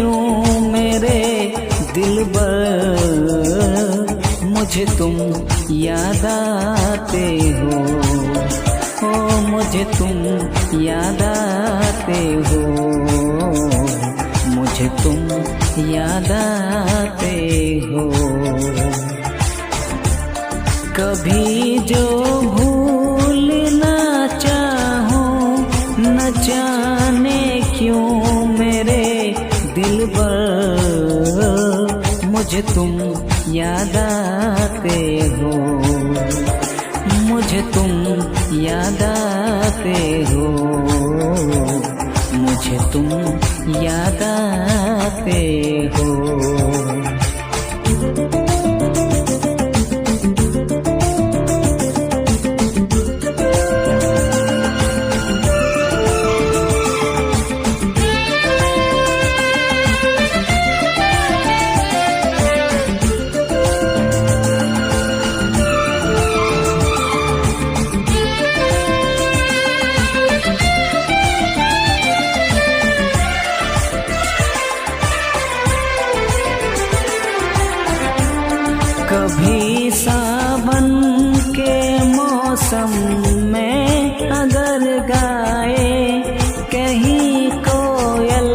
क्यों मेरे दिलबर, मुझे तुम याद आते हो। ओ मुझे तुम याद आते हो, मुझे तुम याद आते हो। कभी जो भूल ना चाहूं, न जाने क्यों मेरे दिलबर, मुझे तुम याद आते हो, मुझे तुम याद आते हो, मुझे तुम याद आते हो। कभी सावन के मौसम में अगर गाए कहीं कोयल,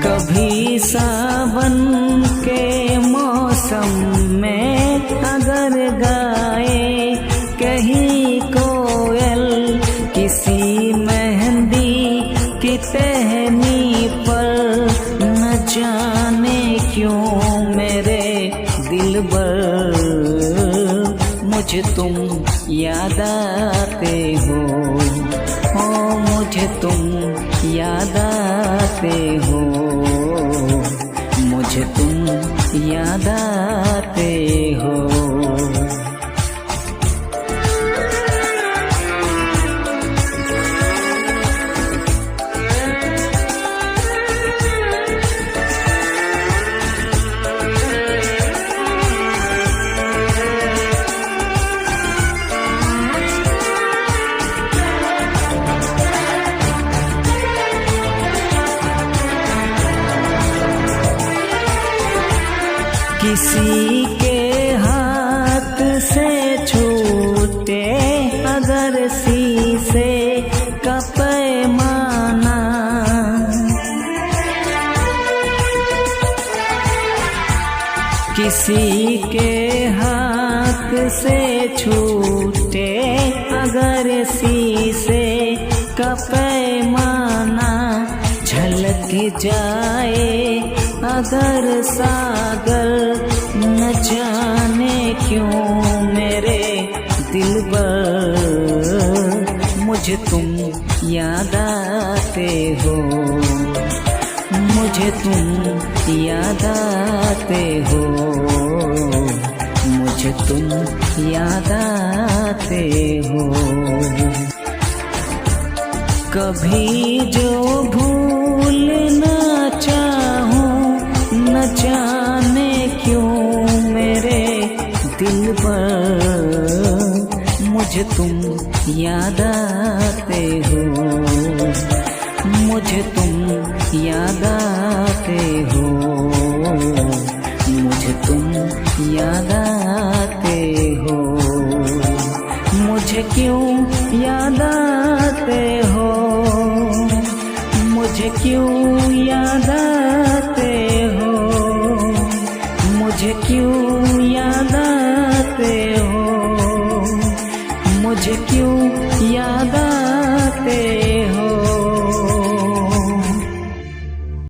कभी सावन के मौसम में अगर गाए कहीं कोयल, किसी मेहंदी की टहनी पर न जाने क्यों मेरे दिलबर, मुझे तुम याद आते हो। ओ मुझे तुम याद आते हो, मुझे तुम याद आते हो। किसी के हाथ से छूटे अगर शीशे का पैमाना, किसी के हाथ से छूटे अगर शीशे का पैमाना, झलक जाए अगर सागर, न जाने क्यों मेरे दिलबर, मुझे तुम याद आते हो, मुझे तुम याद आते हो, मुझे तुम याद आते हो। कभी जो भूल ना चाहूं, न जाने क्यों मेरे दिलबर, मुझे तुम याद आते हो, मुझे तुम याद आते हो, मुझे तुम याद आते हो। मुझे क्यों याद आते हो, मुझे क्यों याद आते हो, मुझे क्यों